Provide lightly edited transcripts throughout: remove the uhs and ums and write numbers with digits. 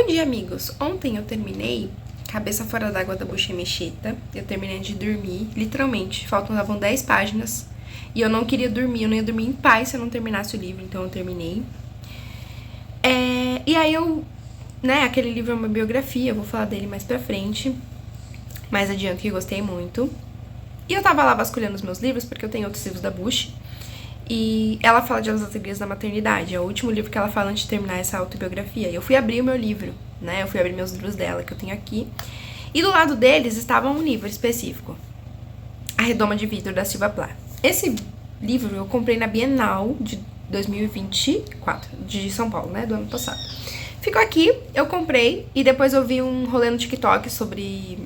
dia, amigos! Ontem eu terminei Cabeça Fora d'Água da Bucha Mecheta. Eu terminei de dormir, literalmente. Faltavam 10 páginas. E eu não queria dormir, eu não ia dormir em paz se eu não terminasse o livro, então eu terminei. E aí aquele livro é uma biografia, eu vou falar dele mais pra frente. Mais adiante, que eu gostei muito. E eu tava lá vasculhando os meus livros, porque eu tenho outros livros da Bush. E ela fala de As Alegrias da Maternidade. É o último livro que ela fala antes de terminar essa autobiografia. E eu fui abrir o meu livro, né? Eu fui abrir meus livros dela, que eu tenho aqui. E do lado deles estava um livro específico. A Redoma de Vidro, da Silvia Plath. Esse livro eu comprei na Bienal de 2024, de São Paulo, né? Do ano passado. Ficou aqui, eu comprei. E depois eu vi um rolê no TikTok sobre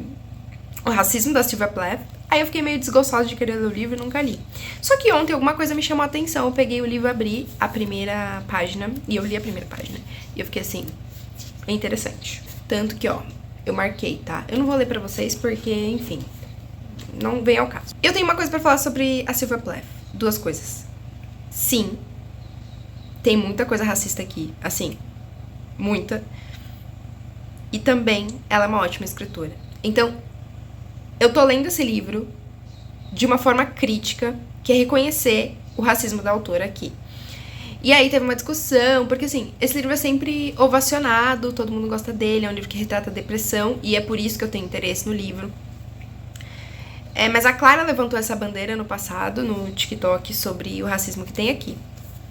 o racismo da Silvia Plath. Aí eu fiquei meio desgostosa de querer ler o livro e nunca li. Só que ontem alguma coisa me chamou a atenção. Eu peguei o livro, abri a primeira página e eu li a primeira página. E eu fiquei assim, é interessante. Tanto que, eu marquei, tá? Eu não vou ler pra vocês porque, enfim, não vem ao caso. Eu tenho uma coisa pra falar sobre a Silvia Plath. Duas coisas. Sim, tem muita coisa racista aqui. Assim, muita. E também ela é uma ótima escritora. Então, eu tô lendo esse livro de uma forma crítica, que é reconhecer o racismo da autora aqui. E aí teve uma discussão, porque assim, esse livro é sempre ovacionado, todo mundo gosta dele, é um livro que retrata a depressão, e é por isso que eu tenho interesse no livro. Mas a Clara levantou essa bandeira no passado, no TikTok, sobre o racismo que tem aqui.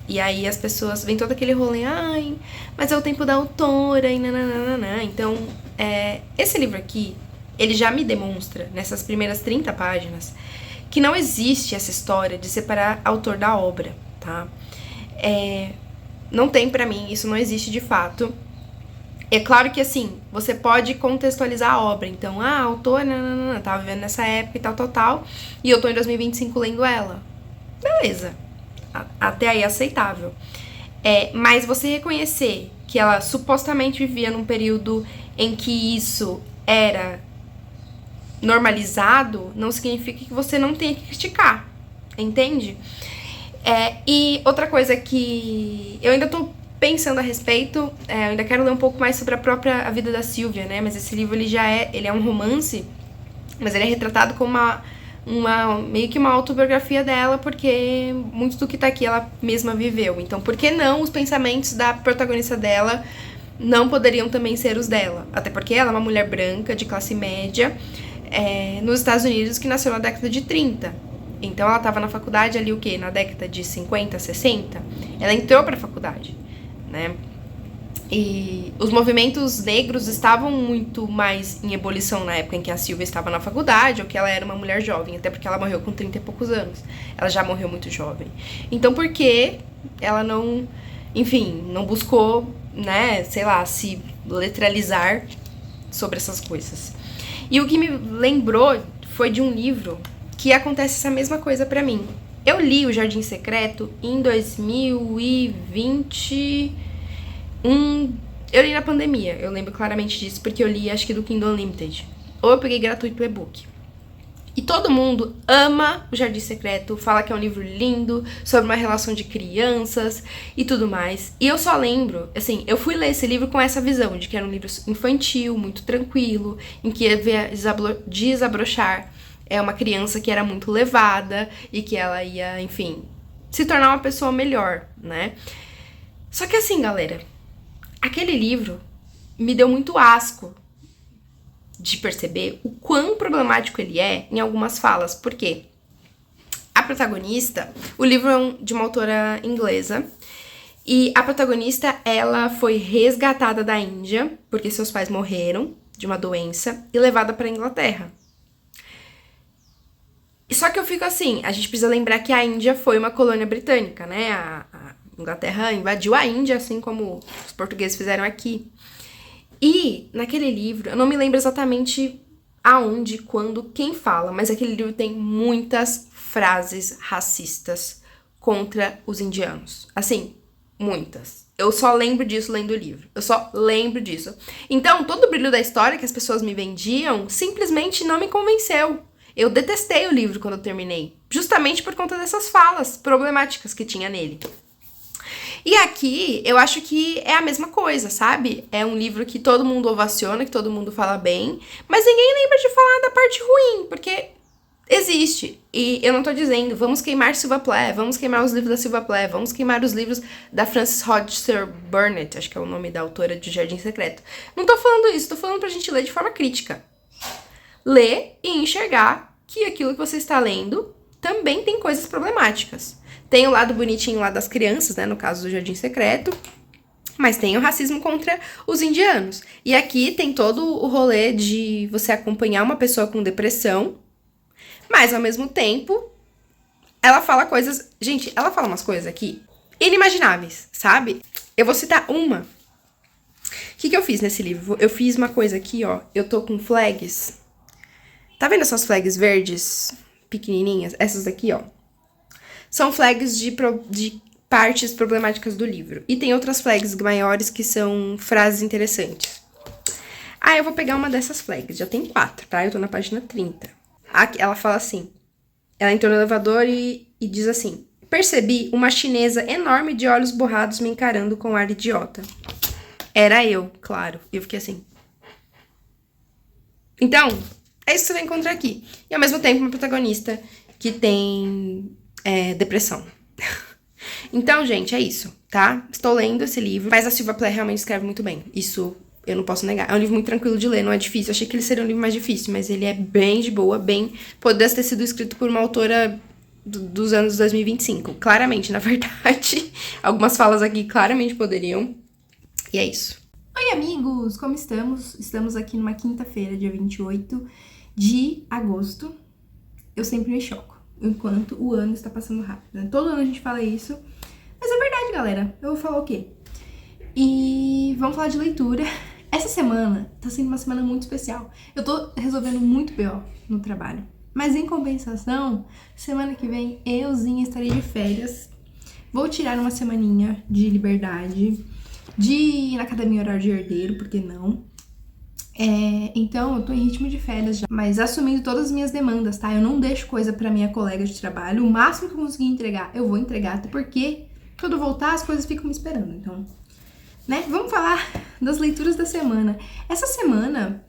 E aí as pessoas, vem todo aquele rolê, ai, mas é o tempo da autora, e nananana. Então, esse livro aqui, ele já me demonstra, nessas primeiras 30 páginas, que não existe essa história de separar autor da obra, tá? Não tem pra mim, isso não existe de fato. É claro que, assim, você pode contextualizar a obra. Então, a autora, tava vivendo nessa época e tal, e eu tô em 2025 lendo ela. Beleza. Até aí aceitável. Mas você reconhecer que ela supostamente vivia num período em que isso era normalizado, não significa que você não tenha que criticar, entende? E outra coisa que eu ainda tô pensando a respeito, eu ainda quero ler um pouco mais sobre a vida da Silvia, né? Mas esse livro, ele é um romance, mas ele é retratado como meio que uma autobiografia dela, porque muito do que tá aqui ela mesma viveu. Então, por que não os pensamentos da protagonista dela não poderiam também ser os dela? Até porque ela é uma mulher branca, de classe média, nos Estados Unidos, que nasceu na década de 30. Então ela estava na faculdade ali, na década de 50, 60. Ela entrou pra faculdade, né? E os movimentos negros estavam muito mais em ebulição na época em que a Silvia estava na faculdade, ou que ela era uma mulher jovem, até porque ela morreu com 30 e poucos anos. Ela já morreu muito jovem. Então por que ela não, enfim, não buscou, né, sei lá, se letralizar sobre essas coisas? E o que me lembrou foi de um livro que acontece essa mesma coisa pra mim. Eu li O Jardim Secreto em 2021. Eu li na pandemia, eu lembro claramente disso, porque eu li, acho que do Kindle Unlimited. Ou eu peguei gratuito o e-book. E todo mundo ama O Jardim Secreto, fala que é um livro lindo, sobre uma relação de crianças e tudo mais. E eu só lembro, assim, eu fui ler esse livro com essa visão de que era um livro infantil, muito tranquilo, em que ia desabrochar uma criança que era muito levada e que ela ia, enfim, se tornar uma pessoa melhor, né? Só que assim, galera, aquele livro me deu muito asco de perceber o quão problemático ele é em algumas falas. Por quê? A protagonista, o livro é de uma autora inglesa, e a protagonista, ela foi resgatada da Índia, porque seus pais morreram de uma doença, e levada pra Inglaterra. Só que eu fico assim, a gente precisa lembrar que a Índia foi uma colônia britânica, né? A Inglaterra invadiu a Índia, assim como os portugueses fizeram aqui. E naquele livro, eu não me lembro exatamente aonde, quando, quem fala, mas aquele livro tem muitas frases racistas contra os indianos. Assim, muitas. Eu só lembro disso lendo o livro. Eu só lembro disso. Então, todo o brilho da história que as pessoas me vendiam simplesmente não me convenceu. Eu detestei o livro quando eu terminei, justamente por conta dessas falas problemáticas que tinha nele. E aqui, eu acho que é a mesma coisa, sabe? É um livro que todo mundo ovaciona, que todo mundo fala bem, mas ninguém lembra de falar da parte ruim, porque existe. E eu não tô dizendo, vamos queimar Silva Plath, vamos queimar os livros da Silva Plath, vamos queimar os livros da Frances Hodgson Burnett, acho que é o nome da autora de Jardim Secreto. Não tô falando isso, tô falando pra gente ler de forma crítica. Ler e enxergar que aquilo que você está lendo também tem coisas problemáticas. Tem o lado bonitinho lá das crianças, né, no caso do Jardim Secreto, mas tem o racismo contra os indianos. E aqui tem todo o rolê de você acompanhar uma pessoa com depressão, mas ao mesmo tempo, ela fala coisas... Gente, ela fala umas coisas aqui inimagináveis, sabe? Eu vou citar uma. O que eu fiz nesse livro? Eu fiz uma coisa aqui, ó. Eu tô com flags. Tá vendo essas flags verdes pequenininhas? Essas daqui, ó. São flags de partes problemáticas do livro. E tem outras flags maiores que são frases interessantes. Ah, eu vou pegar uma dessas flags. Já tem 4, tá? Eu tô na página 30. Aqui, ela fala assim. Ela entrou no elevador e diz assim: percebi uma chinesa enorme de olhos borrados me encarando com ar idiota. Era eu, claro. E eu fiquei assim. Então, é isso que você vai encontrar aqui. E ao mesmo tempo, uma protagonista que tem depressão. Então, gente, é isso, tá? Estou lendo esse livro, mas a Silva Plath realmente escreve muito bem. Isso eu não posso negar. É um livro muito tranquilo de ler, não é difícil. Eu achei que ele seria um livro mais difícil, mas ele é bem de boa, bem... Poderia ter sido escrito por uma autora dos anos 2025. Claramente, na verdade. Algumas falas aqui claramente poderiam. E é isso. Oi, amigos! Como estamos? Estamos aqui numa quinta-feira, dia 28 de agosto. Eu sempre me choco, enquanto o ano está passando rápido, né? Todo ano a gente fala isso, mas é verdade, galera. Eu vou falar o quê? E vamos falar de leitura. Essa semana tá sendo uma semana muito especial. Eu tô resolvendo muito BO no trabalho. Mas em compensação, semana que vem euzinha estarei de férias. Vou tirar uma semaninha de liberdade, de ir na academia horário de herdeiro, por que não? Então eu tô em ritmo de férias já, mas assumindo todas as minhas demandas, tá? Eu não deixo coisa pra minha colega de trabalho. O máximo que eu conseguir entregar, eu vou entregar, até porque quando eu voltar as coisas ficam me esperando. Então, né? Vamos falar das leituras da semana. Essa semana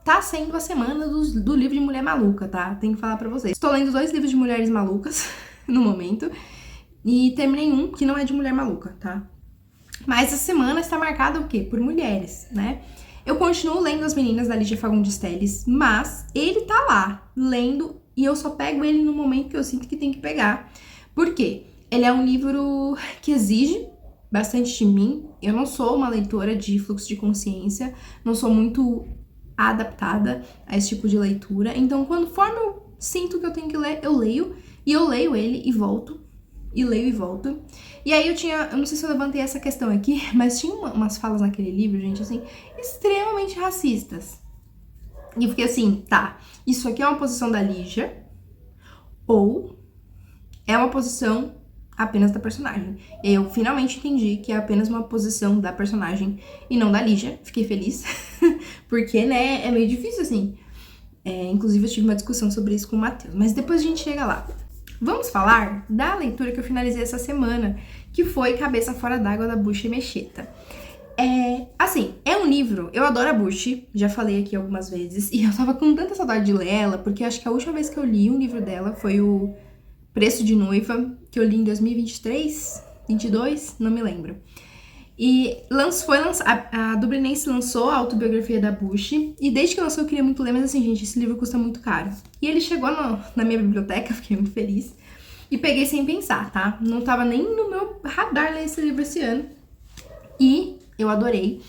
tá sendo a semana do livro de Mulher Maluca, tá? Tenho que falar pra vocês. Estou lendo 2 livros de mulheres malucas no momento e terminei um que não é de mulher maluca, tá? Mas essa semana está marcada o quê? Por mulheres, né? Eu continuo lendo As Meninas da Lígia Fagundes Telles, mas ele tá lá, lendo, e eu só pego ele no momento que eu sinto que tem que pegar. Por quê? Ele é um livro que exige bastante de mim. Eu não sou uma leitora de fluxo de consciência, não sou muito adaptada a esse tipo de leitura. Então, conforme eu sinto que eu tenho que ler, eu leio, e eu leio ele e volto. E leio e volto. E aí eu não sei se eu levantei essa questão aqui, mas tinha umas falas naquele livro, gente, assim, extremamente racistas. E eu fiquei assim, tá, isso aqui é uma posição da Lígia, ou é uma posição apenas da personagem. Eu finalmente entendi que é apenas uma posição da personagem e não da Lígia. Fiquei feliz, porque, né, é meio difícil, assim. Inclusive eu tive uma discussão sobre isso com o Matheus, mas depois a gente chega lá. Vamos falar da leitura que eu finalizei essa semana, que foi Cabeça Fora d'Água, da Bushi Emecheta. Assim, é um livro, eu adoro a Bushi, já falei aqui algumas vezes, e eu tava com tanta saudade de ler ela, porque acho que a última vez que eu li um livro dela foi o Preço de Noiva, que eu li em 2023, 22, não me lembro. E a Dublinense lançou a autobiografia da Bushi, e desde que lançou eu queria muito ler, mas assim, gente, esse livro custa muito caro. E ele chegou na minha biblioteca, fiquei muito feliz, e peguei sem pensar, tá? Não tava nem no meu radar ler esse livro esse ano, e eu adorei.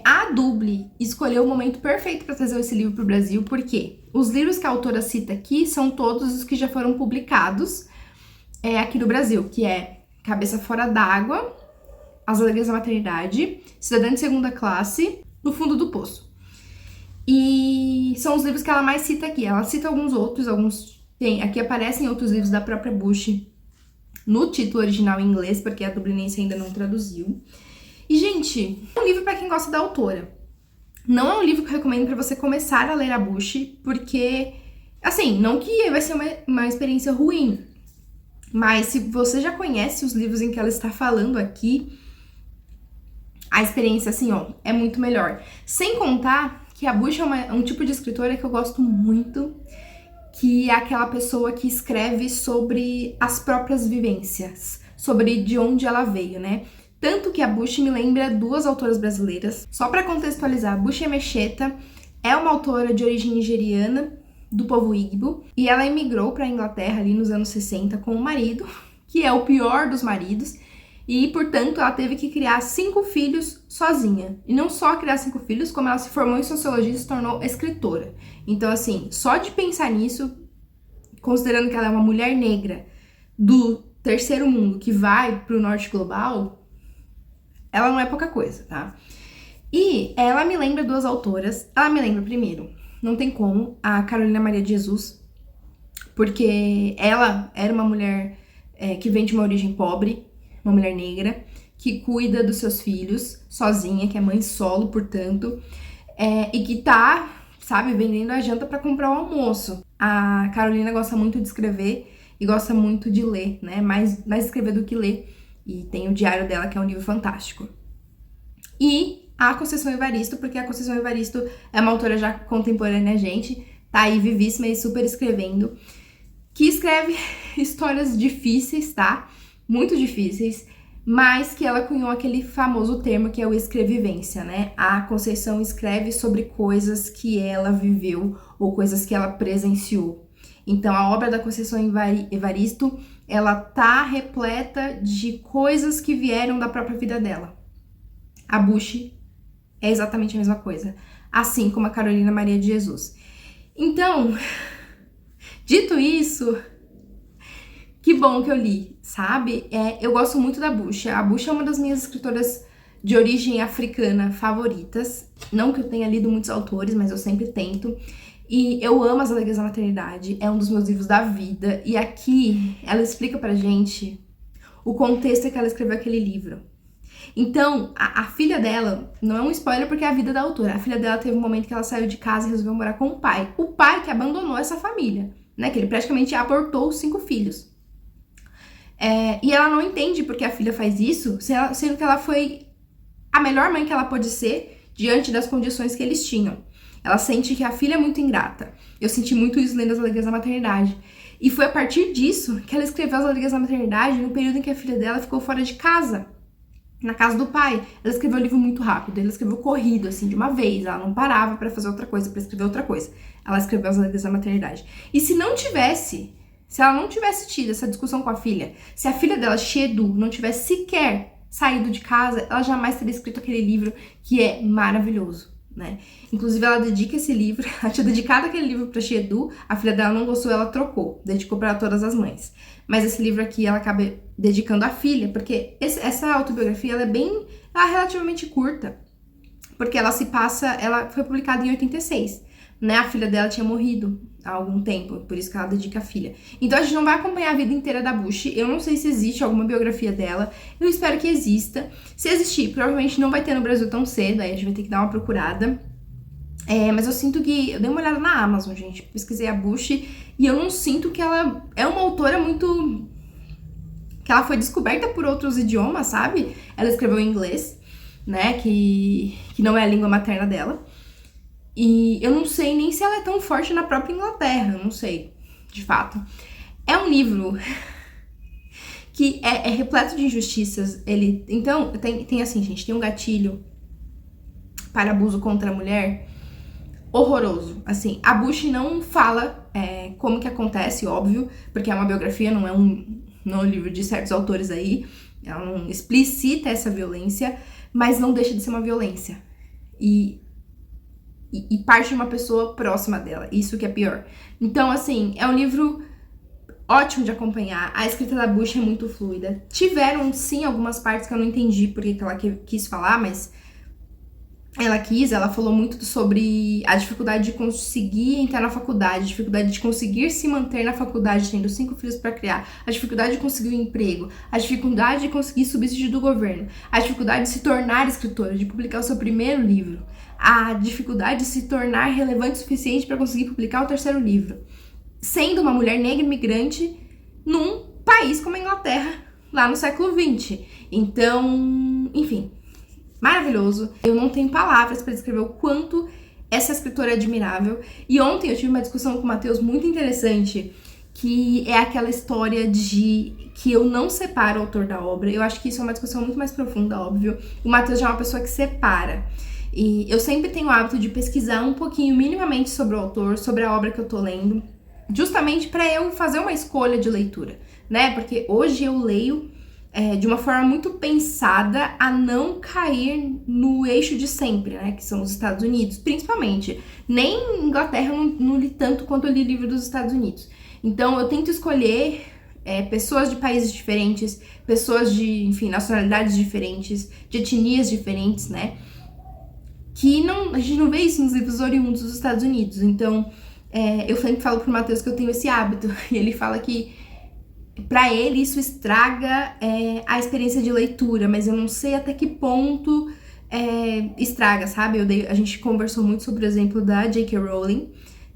A Dubli escolheu o momento perfeito para trazer esse livro pro Brasil, porque os livros que a autora cita aqui são todos os que já foram publicados aqui no Brasil, que é Cabeça Fora d'Água, As Alegrias da Maternidade, Cidadã de Segunda Classe, No Fundo do Poço. E são os livros que ela mais cita aqui. Ela cita alguns outros, aqui aparecem outros livros da própria Bushi no título original em inglês, porque a Dublinense ainda não traduziu. E, gente, é um livro para quem gosta da autora. Não é um livro que eu recomendo para você começar a ler a Bushi, porque, assim, não que vai ser uma experiência ruim, Mas se você já conhece os livros em que ela está falando aqui, a experiência, assim, ó, é muito melhor. Sem contar que a Bush é um tipo de escritora que eu gosto muito, que é aquela pessoa que escreve sobre as próprias vivências, sobre de onde ela veio, né? Tanto que a Bush me lembra duas autoras brasileiras. Só para contextualizar, a Bush Emecheta é uma autora de origem nigeriana, do povo Igbo, e ela emigrou para a Inglaterra ali nos anos 60 com o marido, que é o pior dos maridos, e, portanto, ela teve que criar 5 filhos sozinha. E não só criar 5 filhos, como ela se formou em sociologia e se tornou escritora. Então, assim, só de pensar nisso, considerando que ela é uma mulher negra do terceiro mundo que vai pro norte global, ela não é pouca coisa, tá? E ela me lembra duas autoras. Ela me lembra, primeiro, não tem como, a Carolina Maria de Jesus, porque ela era uma mulher que vem de uma origem pobre, uma mulher negra, que cuida dos seus filhos sozinha, que é mãe solo, portanto, e que tá, sabe, vendendo a janta pra comprar o almoço. A Carolina gosta muito de escrever e gosta muito de ler, né? Mais escrever do que ler. E tem o diário dela, que é um livro fantástico. E a Conceição Evaristo, porque a Conceição Evaristo é uma autora já contemporânea a gente, tá aí vivíssima e super escrevendo, que escreve histórias difíceis, tá? Muito difíceis, mas que ela cunhou aquele famoso termo que é o escrevivência, né? A Conceição escreve sobre coisas que ela viveu ou coisas que ela presenciou. Então, a obra da Conceição Evaristo, ela tá repleta de coisas que vieram da própria vida dela. A Bush é exatamente a mesma coisa, assim como a Carolina Maria de Jesus. Então, dito isso, que bom que eu li, sabe? Eu gosto muito da Bush. A Bush é uma das minhas escritoras de origem africana favoritas. Não que eu tenha lido muitos autores, mas eu sempre tento. E eu amo As Alegrias da Maternidade, é um dos meus livros da vida. E aqui ela explica pra gente o contexto que ela escreveu aquele livro. Então, a filha dela, não é um spoiler porque é a vida da autora, a filha dela teve um momento que ela saiu de casa e resolveu morar com o pai. O pai que abandonou essa família, né? Que ele praticamente abortou os 5 filhos. E ela não entende porque a filha faz isso, sendo que ela foi a melhor mãe que ela pôde ser diante das condições que eles tinham. Ela sente que a filha é muito ingrata. Eu senti muito isso lendo As Alegrias da Maternidade. E foi a partir disso que ela escreveu As Alegrias da Maternidade no período em que a filha dela ficou fora de casa, na casa do pai. Ela escreveu o livro muito rápido, ela escreveu corrido, assim, de uma vez. Ela não parava pra fazer outra coisa, pra escrever outra coisa. Ela escreveu As Alegrias da Maternidade. E se ela não tivesse tido essa discussão com a filha, se a filha dela, Shedu, não tivesse sequer saído de casa, ela jamais teria escrito aquele livro que é maravilhoso, né? Inclusive, ela dedica esse livro, ela tinha dedicado aquele livro pra Shedu, a filha dela não gostou, ela trocou, dedicou pra todas as mães. Mas esse livro aqui, ela acaba dedicando à filha, porque essa autobiografia, ela é relativamente curta, porque ela foi publicada em 86, né? A filha dela tinha morrido há algum tempo, por isso que ela dedica a filha. Então a gente não vai acompanhar a vida inteira da Bush. Eu não sei se existe alguma biografia dela, eu espero que exista. Se existir, provavelmente não vai ter no Brasil tão cedo, aí a gente vai ter que dar uma procurada. Mas eu sinto que... Eu dei uma olhada na Amazon, gente, pesquisei a Bush, e eu não sinto que ela é uma autora muito... que ela foi descoberta por outros idiomas, sabe? Ela escreveu em inglês, né, que não é a língua materna dela. E eu não sei nem se ela é tão forte na própria Inglaterra, eu não sei, de fato. É um livro que é repleto de injustiças. Então, tem assim, gente, tem um gatilho para abuso contra a mulher horroroso. Assim, a Bush não fala como que acontece, óbvio, porque é uma biografia, não é um livro de certos autores aí. Ela não explicita essa violência, mas não deixa de ser uma violência. E parte de uma pessoa próxima dela, isso que é pior. Então, assim, é um livro ótimo de acompanhar. A escrita da Bush é muito fluida. Tiveram, sim, algumas partes que eu não entendi porque que ela quis falar, mas ela falou muito sobre a dificuldade de conseguir entrar na faculdade, a dificuldade de conseguir se manter na faculdade tendo 5 filhos pra criar, a dificuldade de conseguir um emprego, a dificuldade de conseguir subsídio do governo, a dificuldade de se tornar escritora, de publicar o seu primeiro livro, a dificuldade de se tornar relevante o suficiente para conseguir publicar o 3º livro, sendo uma mulher negra imigrante num país país como a Inglaterra, lá no século XX. Então, enfim, maravilhoso. Eu não tenho palavras para descrever o quanto essa escritora é admirável. E ontem eu tive uma discussão com o Matheus muito interessante, que é aquela história de que eu não separo o autor da obra. Eu acho que isso é uma discussão muito mais profunda, óbvio. O Matheus já é uma pessoa que separa. E eu sempre tenho o hábito de pesquisar um pouquinho, minimamente, sobre o autor, sobre a obra que eu tô lendo, justamente para eu fazer uma escolha de leitura, né? Porque hoje eu leio de uma forma muito pensada a não cair no eixo de sempre, né? Que são os Estados Unidos, principalmente. Nem Inglaterra eu não li tanto quanto eu li livro dos Estados Unidos. Então eu tento escolher pessoas de países diferentes, pessoas de, enfim, nacionalidades diferentes, de etnias diferentes, né? Que a gente não vê isso nos livros oriundos dos Estados Unidos. Então, eu sempre falo pro Matheus que eu tenho esse hábito. E ele fala que, pra ele, isso estraga a experiência de leitura. Mas eu não sei até que ponto estraga, sabe? A gente conversou muito sobre o exemplo da J.K. Rowling,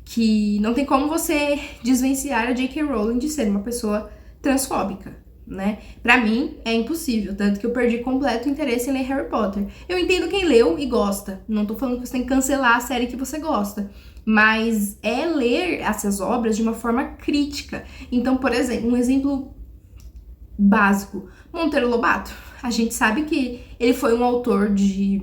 que não tem como você desvencilhar a J.K. Rowling de ser uma pessoa transfóbica, né? Pra mim, é impossível, tanto que eu perdi completo interesse em ler Harry Potter. Eu entendo quem leu e gosta, não tô falando que você tem que cancelar a série que você gosta, mas é ler essas obras de uma forma crítica. Então, por exemplo, um exemplo básico, Monteiro Lobato. A gente sabe que ele foi um autor de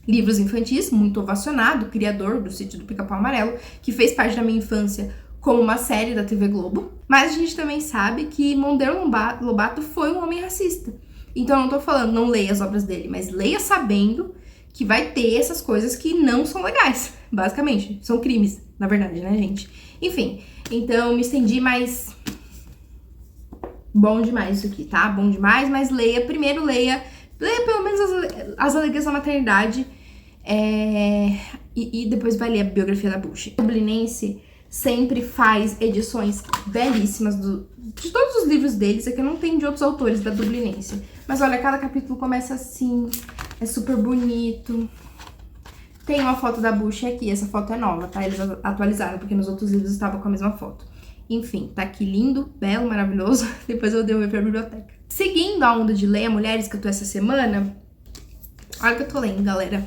livros infantis, muito ovacionado, criador do Sítio do Pica-Pau Amarelo, que fez parte da minha infância como uma série da TV Globo. Mas a gente também sabe que Monteiro Lobato foi um homem racista. Então eu não tô falando, não leia as obras dele, mas leia sabendo que vai ter essas coisas que não são legais, basicamente. São crimes, na verdade, né, gente? Enfim, então me estendi, mas bom demais isso aqui, tá? Bom demais, mas leia pelo menos as Alegrias da Maternidade e depois vai ler a biografia da Bush. O Dublinense sempre faz edições belíssimas de todos os livros deles, é que eu não tenho de outros autores da Dublinense. Mas olha, cada capítulo começa assim, é super bonito. Tem uma foto da Bush aqui, essa foto é nova, tá? Eles atualizaram, porque nos outros livros estava com a mesma foto. Enfim, tá aqui lindo, belo, maravilhoso. Depois eu devolver pra biblioteca. Seguindo a onda de Leia Mulheres que eu tô essa semana, olha o que eu tô lendo, galera.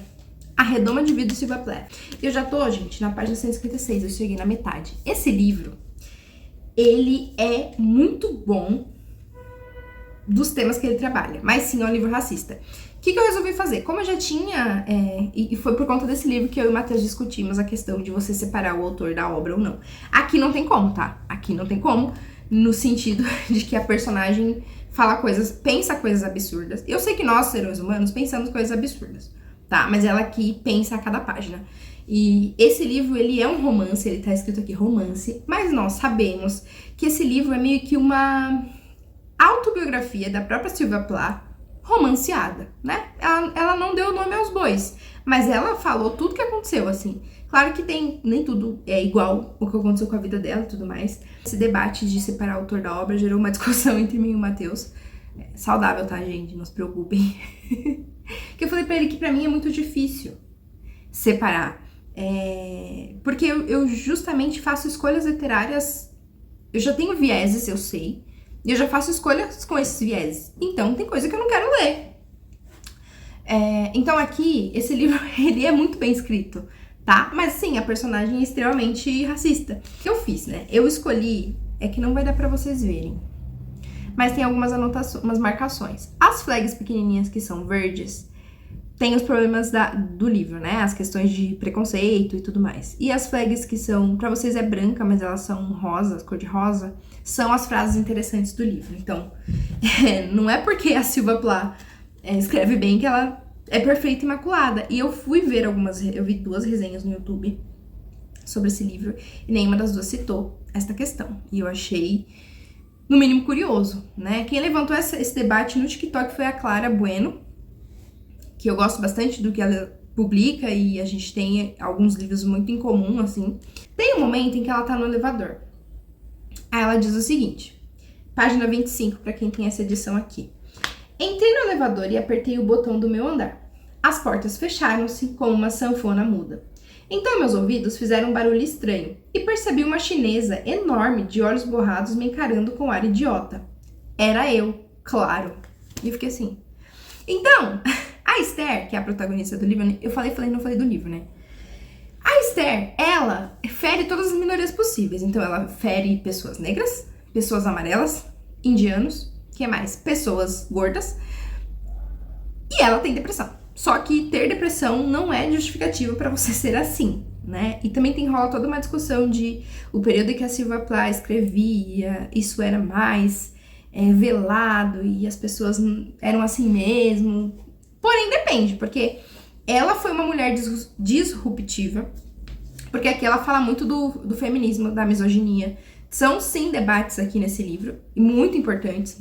A Redoma de Vida do Sylvia Plath. Eu já tô, gente, na página 156, eu cheguei na metade. Esse livro, ele é muito bom dos temas que ele trabalha, mas sim, é um livro racista. O que eu resolvi fazer? Como eu já tinha, e foi por conta desse livro que eu e o Matheus discutimos a questão de você separar o autor da obra ou não. Aqui não tem como, tá? Aqui não tem como, no sentido de que a personagem pensa coisas absurdas. Eu sei que nós, seres humanos, pensamos coisas absurdas, tá? Mas ela aqui pensa a cada página. E esse livro, ele é um romance, ele tá escrito aqui romance, mas nós sabemos que esse livro é meio que uma autobiografia da própria Sylvia Plath, romanceada, né? Ela não deu nome aos bois, mas ela falou tudo que aconteceu, assim. Claro que nem tudo é igual o que aconteceu com a vida dela e tudo mais. Esse debate de separar o autor da obra gerou uma discussão entre mim e o Matheus. Saudável, tá, gente? Não se preocupem. Que eu falei pra ele que pra mim é muito difícil separar. Porque eu justamente faço escolhas literárias. Eu já tenho vieses, eu sei. E eu já faço escolhas com esses vieses. Então, tem coisa que eu não quero ler. Então, aqui, esse livro, ele é muito bem escrito, tá? Mas, sim, a personagem é extremamente racista. O que eu fiz, né? Eu escolhi... É que não vai dar pra vocês verem. Mas tem algumas anotações, umas marcações. As flags pequenininhas que são verdes, tem os problemas do livro, né? As questões de preconceito e tudo mais. E as flags que são, pra vocês é branca, mas elas são rosas, cor de rosa, são as frases interessantes do livro. Então, não é porque a Sylvia Plath escreve bem que ela é perfeita e imaculada. E eu fui ver eu vi 2 resenhas no YouTube sobre esse livro, e nenhuma das 2 citou esta questão. E eu achei, no mínimo, curioso, né? Quem levantou esse debate no TikTok foi a Clara Bueno, que eu gosto bastante do que ela publica, e a gente tem alguns livros muito em comum, assim. Tem um momento em que ela tá no elevador. Aí ela diz o seguinte, página 25, pra quem tem essa edição aqui. Entrei no elevador e apertei o botão do meu andar. As portas fecharam-se como uma sanfona muda. Então meus ouvidos fizeram um barulho estranho e percebi uma chinesa enorme de olhos borrados me encarando com ar idiota. era eu, claro. E eu fiquei assim. Então, a Esther, que é a protagonista do livro, eu falei, não falei do livro, né? A Esther, ela fere todas as minorias possíveis. Então, ela fere pessoas negras, pessoas amarelas, indianos, que mais? Pessoas gordas. E ela tem depressão. Só que ter depressão não é justificativa pra você ser assim, né? E também rola toda uma discussão de o período em que a Sylvia Plath escrevia, isso era mais velado e as pessoas eram assim mesmo. Porém, depende, porque ela foi uma mulher disruptiva, porque aqui ela fala muito do feminismo, da misoginia. São, sim, debates aqui nesse livro, muito importantes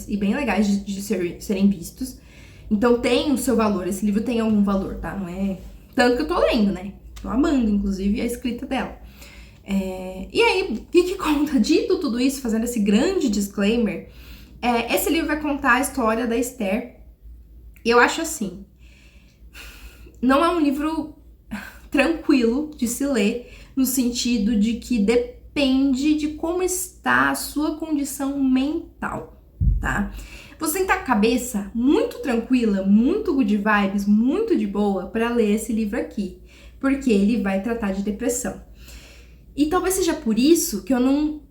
e bem legais de serem vistos. Então tem o seu valor, esse livro tem algum valor, tá? Não é tanto que eu tô lendo, né? Tô amando, inclusive, a escrita dela. E aí, o que conta? Dito tudo isso, fazendo esse grande disclaimer, esse livro vai contar a história da Esther. E eu acho assim, não é um livro tranquilo de se ler, no sentido de que depende de como está a sua condição mental, tá? Você tem que estar com a cabeça muito tranquila, muito good vibes, muito de boa para ler esse livro aqui, porque ele vai tratar de depressão. E talvez seja por isso que eu não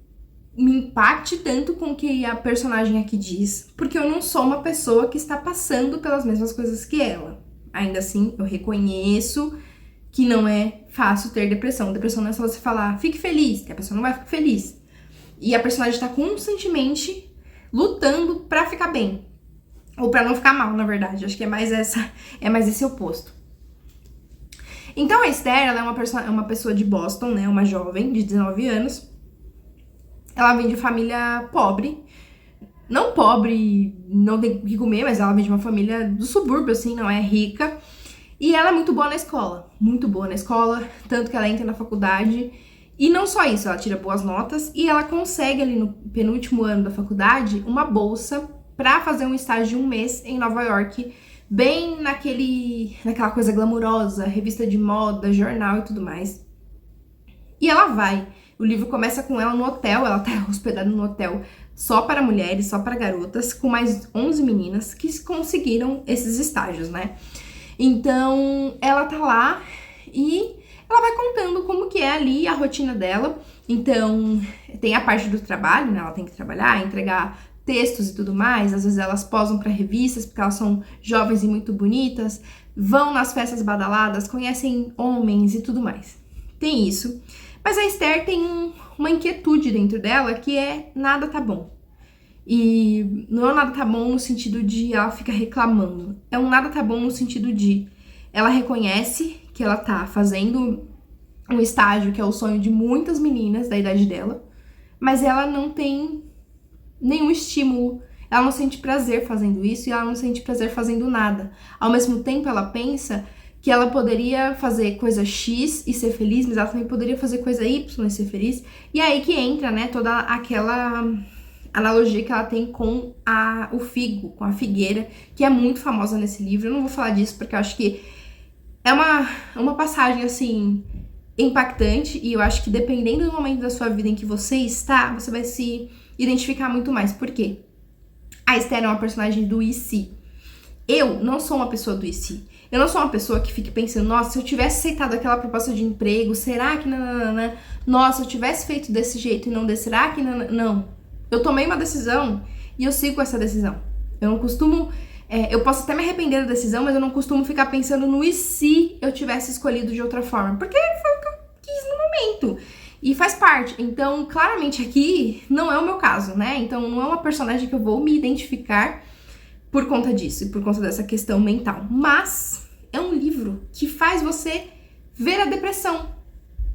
me impacte tanto com o que a personagem aqui diz, porque eu não sou uma pessoa que está passando pelas mesmas coisas que ela. Ainda assim, eu reconheço que não é fácil ter depressão. Depressão não é só você falar, fique feliz, que a pessoa não vai ficar feliz. E a personagem está constantemente lutando pra ficar bem. Ou pra não ficar mal, na verdade. Acho que é mais esse oposto. Então a Esther, ela é uma pessoa de Boston, né? Uma jovem de 19 anos. Ela vem de família pobre. Não pobre, não tem o que comer, mas ela vem de uma família do subúrbio, assim, não é rica. E ela é muito boa na escola. Muito boa na escola, tanto que ela entra na faculdade. E não só isso, ela tira boas notas e ela consegue ali no penúltimo ano da faculdade uma bolsa pra fazer um estágio de 1 mês em Nova York, bem naquela coisa glamurosa, revista de moda, jornal e tudo mais. E ela vai. O livro começa com ela no hotel, ela tá hospedada no hotel só para mulheres, só para garotas, com mais 11 meninas que conseguiram esses estágios, né? Então, ela tá lá e ela vai contando como que é ali a rotina dela. Então, tem a parte do trabalho, né? Ela tem que trabalhar, entregar textos e tudo mais. Às vezes elas posam para revistas, porque elas são jovens e muito bonitas. Vão nas festas badaladas, conhecem homens e tudo mais. Tem isso. Mas a Esther tem uma inquietude dentro dela que é nada tá bom. E não é nada tá bom no sentido de ela fica reclamando. É um nada tá bom no sentido de ela reconhece que ela tá fazendo um estágio que é o sonho de muitas meninas da idade dela, mas ela não tem nenhum estímulo, ela não sente prazer fazendo isso e ela não sente prazer fazendo nada. Ao mesmo tempo, ela pensa que ela poderia fazer coisa X e ser feliz, mas ela também poderia fazer coisa Y e ser feliz. E é aí que entra, né, toda aquela analogia que ela tem com o figo, com a figueira, que é muito famosa nesse livro. Eu não vou falar disso porque eu acho que é uma passagem, assim, impactante, e eu acho que dependendo do momento da sua vida em que você está, você vai se identificar muito mais. Por quê? A Esther é uma personagem do e se. Eu não sou uma pessoa do e se. Eu não sou uma pessoa que fique pensando, nossa, se eu tivesse aceitado aquela proposta de emprego, será que não? Nossa, se eu tivesse feito desse jeito e não desse, será que não? Eu tomei uma decisão e eu sigo essa decisão. Eu não costumo... eu posso até me arrepender da decisão, mas eu não costumo ficar pensando no e se eu tivesse escolhido de outra forma. Porque foi o que eu quis no momento. E faz parte. Então, claramente aqui não é o meu caso, né? Então, não é uma personagem que eu vou me identificar por conta disso e por conta dessa questão mental. Mas é um livro que faz você ver a depressão.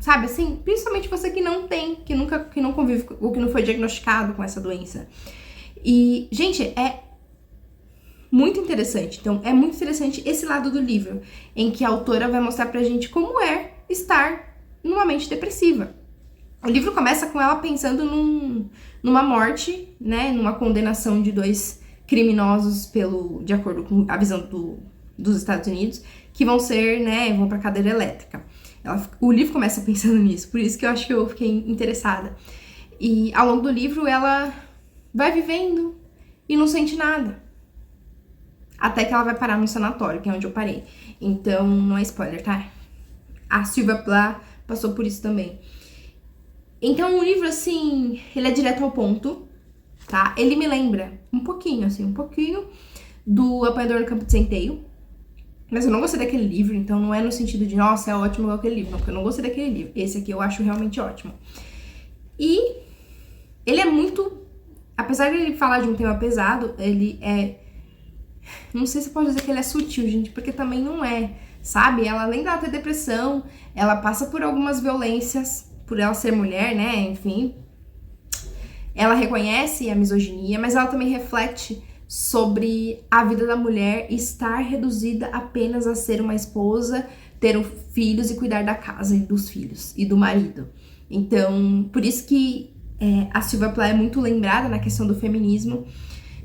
Sabe assim? Principalmente você que não tem, que não convive ou que não foi diagnosticado com essa doença. E, gente, é muito interessante. Então, é muito interessante esse lado do livro, em que a autora vai mostrar pra gente como é estar numa mente depressiva. O livro começa com ela pensando numa morte, né, numa condenação de 2 criminosos de acordo com a visão dos Estados Unidos, que vão ser, né, vão pra cadeira elétrica. O livro começa pensando nisso, por isso que eu acho que eu fiquei interessada. E ao longo do livro ela vai vivendo e não sente nada. Até que ela vai parar no sanatório, que é onde eu parei. Então, não é spoiler, tá? A Sylvia Plath passou por isso também. Então, o livro, assim, ele é direto ao ponto, tá? Ele me lembra um pouquinho do Apanhador no Campo de Centeio. Mas eu não gostei daquele livro, então não é no sentido de, nossa, é ótimo igual aquele livro. Não, porque eu não gostei daquele livro. Esse aqui eu acho realmente ótimo. E ele é muito... Apesar de ele falar de um tema pesado, ele é... Não sei se pode dizer que ele é sutil, gente, porque também não é, sabe? Ela, além dela ter depressão, ela passa por algumas violências, por ela ser mulher, né? Enfim. Ela reconhece a misoginia, mas ela também reflete sobre a vida da mulher estar reduzida apenas a ser uma esposa, ter filhos e cuidar da casa e dos filhos e do marido. Então, por isso que a Sylvia Plath é muito lembrada na questão do feminismo,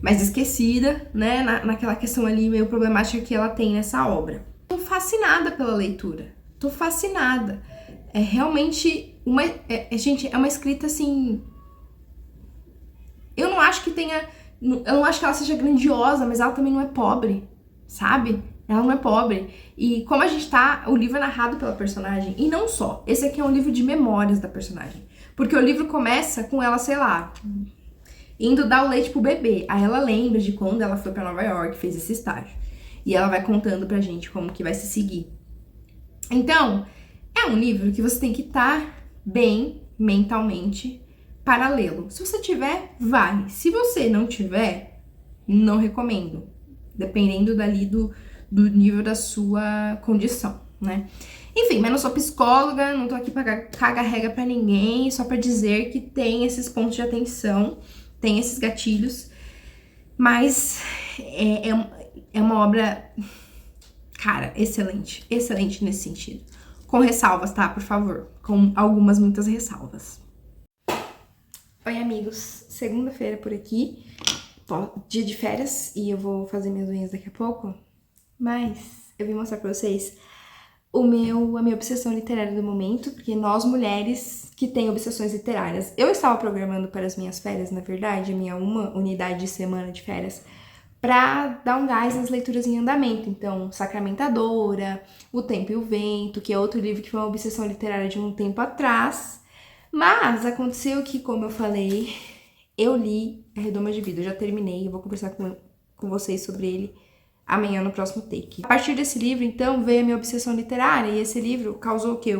mas esquecida, né, naquela questão ali meio problemática que ela tem nessa obra. Tô fascinada pela leitura, tô fascinada. É realmente uma... gente, é uma escrita assim... Eu não acho que ela seja grandiosa, mas ela também não é pobre, sabe? Ela não é pobre. E como o livro é narrado pela personagem, e não só. Esse aqui é um livro de memórias da personagem. Porque o livro começa com ela, sei lá, indo dar o leite pro bebê. Aí ela lembra de quando ela foi pra Nova York, fez esse estágio. E ela vai contando pra gente como que vai se seguir. Então, é um livro que você tem que estar bem mentalmente para lê-lo. Se você tiver, vai. Se você não tiver, não recomendo. Dependendo dali do nível da sua condição, né? Enfim, mas não sou psicóloga, não tô aqui pra cagar regra pra ninguém, só pra dizer que tem esses pontos de atenção, tem esses gatilhos, mas é uma obra, cara, excelente, excelente nesse sentido. Com ressalvas, tá? Por favor, com muitas ressalvas. Oi, amigos, segunda-feira por aqui, dia de férias, e eu vou fazer minhas unhas daqui a pouco, mas eu vim mostrar pra vocês a minha obsessão literária do momento, porque nós mulheres que têm obsessões literárias. Eu estava programando para as minhas férias, na verdade, a minha uma unidade de semana de férias, pra dar um gás nas leituras em andamento. Então, Sacramentadora, O Tempo e o Vento, que é outro livro que foi uma obsessão literária de um tempo atrás. Mas aconteceu que, como eu falei, eu li A Redoma de Vida, eu já terminei, eu vou conversar com vocês sobre ele amanhã no próximo take. A partir desse livro, então, veio a minha obsessão literária, e esse livro causou o quê?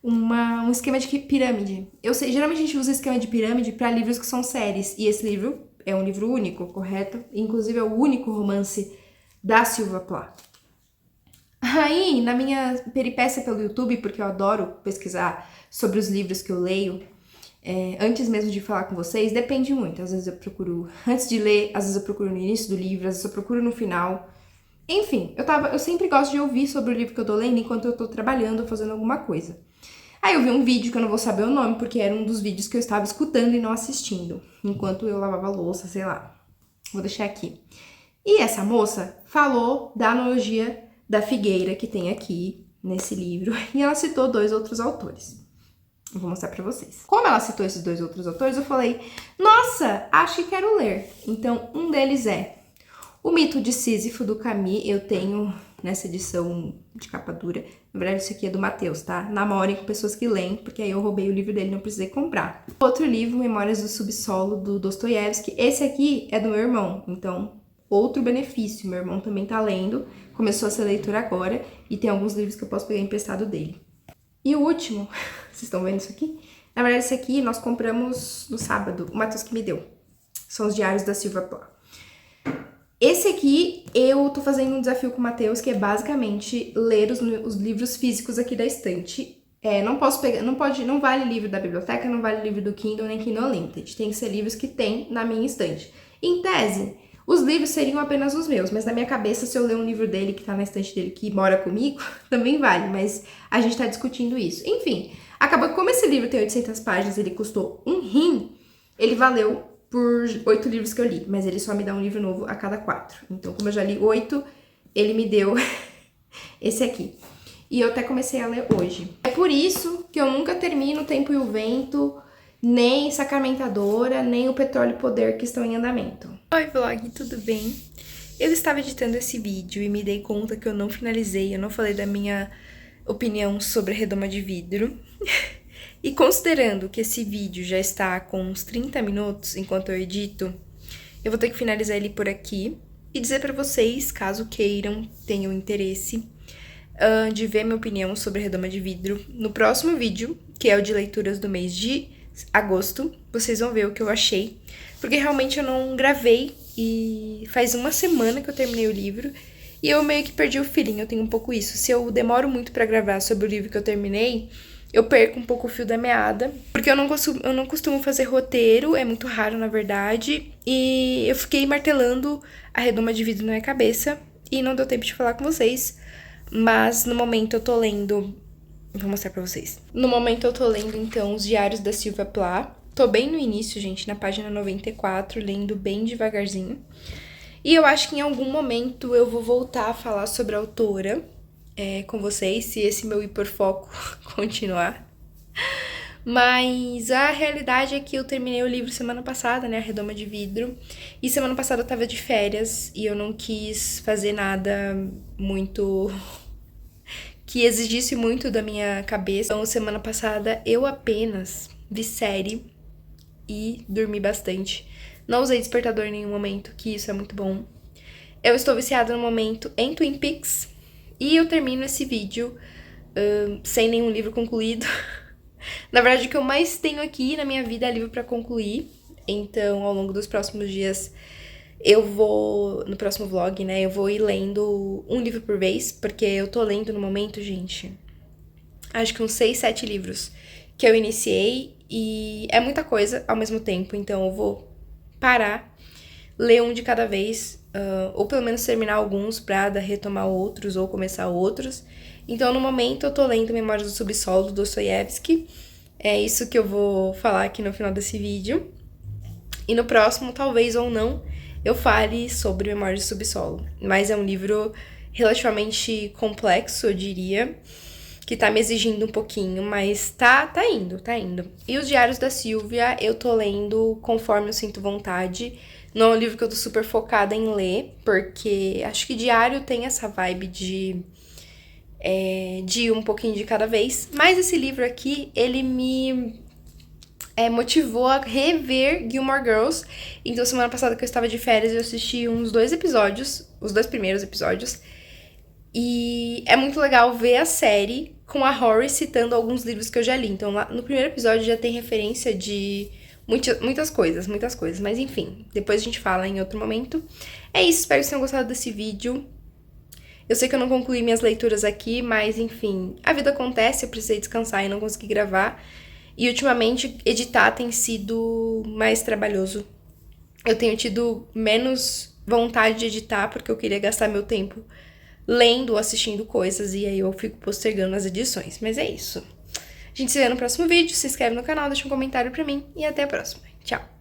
Um esquema de pirâmide. Eu sei, geralmente a gente usa esquema de pirâmide para livros que são séries, e esse livro é um livro único, correto? Inclusive é o único romance da Sylvia Plath. Aí, na minha peripécia pelo YouTube, porque eu adoro pesquisar sobre os livros que eu leio, antes mesmo de falar com vocês, depende muito. Às vezes eu procuro antes de ler, às vezes eu procuro no início do livro, às vezes eu procuro no final. Enfim, eu sempre gosto de ouvir sobre o livro que eu tô lendo enquanto eu tô trabalhando ou fazendo alguma coisa. Aí eu vi um vídeo que eu não vou saber o nome, porque era um dos vídeos que eu estava escutando e não assistindo, enquanto eu lavava a louça, sei lá. Vou deixar aqui. E essa moça falou da analogia da figueira que tem aqui nesse livro, e ela citou 2 outros autores. Eu vou mostrar pra vocês. Como ela citou esses 2 outros autores, eu falei, nossa, acho que quero ler. Então, um deles é O Mito de Sísifo, do Camus. Eu tenho nessa edição de capa dura. Na verdade, isso aqui é do Matheus, tá? Namorem com pessoas que leem, porque aí eu roubei o livro dele e não precisei comprar. Outro livro, Memórias do Subsolo, do Dostoiévski. Esse aqui é do meu irmão, então, outro benefício. Meu irmão também tá lendo, começou essa leitura agora, e tem alguns livros que eu posso pegar emprestado dele. E o último, vocês estão vendo isso aqui? Na verdade, esse aqui nós compramos no sábado, o Matheus que me deu. São os diários da Sylvia Plath. Esse aqui, eu tô fazendo um desafio com o Matheus, que é basicamente ler os livros físicos aqui da estante. Não posso pegar, não vale livro da biblioteca, não vale livro do Kindle, nem Kindle Unlimited. Tem que ser livros que tem na minha estante. Em tese, os livros seriam apenas os meus, mas na minha cabeça, se eu ler um livro dele que tá na estante dele, que mora comigo, também vale, mas a gente tá discutindo isso. Enfim, acabou que como esse livro tem 800 páginas, ele custou um rim, ele valeu por 8 livros que eu li, mas ele só me dá um livro novo a cada 4. Então, como eu já li 8, ele me deu esse aqui. E eu até comecei a ler hoje. É por isso que eu nunca termino O Tempo e o Vento, nem Sacramentadora, nem o Petróleo e Poder que estão em andamento. Oi, vlog, tudo bem? Eu estava editando esse vídeo e me dei conta que eu não finalizei, eu não falei da minha opinião sobre a redoma de vidro. E considerando que esse vídeo já está com uns 30 minutos enquanto eu edito, eu vou ter que finalizar ele por aqui e dizer pra vocês, caso queiram, tenham interesse, de ver minha opinião sobre a redoma de vidro no próximo vídeo, que é o de leituras do mês de agosto. Vocês vão ver o que eu achei, porque realmente eu não gravei e faz uma semana que eu terminei o livro e eu meio que perdi o feeling, eu tenho um pouco isso. Se eu demoro muito pra gravar sobre o livro que eu terminei, eu perco um pouco o fio da meada, porque eu não costumo fazer roteiro, é muito raro, na verdade, e eu fiquei martelando a redoma de vidro na minha cabeça e não deu tempo de falar com vocês, mas no momento eu tô lendo, vou mostrar pra vocês. No momento eu tô lendo, então, os Diários da Sylvia Plath. Tô bem no início, gente, na página 94, lendo bem devagarzinho. E eu acho que em algum momento eu vou voltar a falar sobre a autora, com vocês, se esse meu hiperfoco continuar. Mas a realidade é que eu terminei o livro semana passada, né, A Redoma de Vidro, e semana passada eu tava de férias e eu não quis fazer nada muito que exigisse muito da minha cabeça. Então, semana passada eu apenas vi série e dormi bastante. Não usei despertador em nenhum momento, que isso é muito bom. Eu estou viciada no momento em Twin Peaks, e eu termino esse vídeo sem nenhum livro concluído. Na verdade, o que eu mais tenho aqui na minha vida é livro pra concluir. Então, ao longo dos próximos dias, eu vou, no próximo vlog, né, eu vou ir lendo um livro por vez, porque eu tô lendo no momento, gente, acho que uns 6, 7 livros que eu iniciei, e é muita coisa ao mesmo tempo, então eu vou parar, ler um de cada vez, ou pelo menos terminar alguns pra retomar outros ou começar outros. Então, no momento, eu tô lendo Memórias do Subsolo, do Dostoiévski. É isso que eu vou falar aqui no final desse vídeo. E no próximo, talvez ou não, eu fale sobre Memórias do Subsolo. Mas é um livro relativamente complexo, eu diria, que tá me exigindo um pouquinho, mas tá indo. E os Diários da Sylvia, eu tô lendo conforme eu sinto vontade. Não é um livro que eu tô super focada em ler, porque acho que diário tem essa vibe de ir um pouquinho de cada vez. Mas esse livro aqui, ele me motivou a rever Gilmore Girls. Então, semana passada que eu estava de férias, eu assisti uns 2 episódios, os 2 primeiros episódios. E é muito legal ver a série com a Rory citando alguns livros que eu já li. Então, lá no primeiro episódio já tem referência de muitas coisas. Mas enfim, depois a gente fala em outro momento. É isso, espero que vocês tenham gostado desse vídeo. Eu sei que eu não concluí minhas leituras aqui, mas enfim, a vida acontece, eu precisei descansar e não consegui gravar. E ultimamente editar tem sido mais trabalhoso. Eu tenho tido menos vontade de editar porque eu queria gastar meu tempo lendo ou assistindo coisas, e aí eu fico postergando as edições. Mas é isso. A gente se vê no próximo vídeo, se inscreve no canal, deixa um comentário pra mim e até a próxima. Tchau!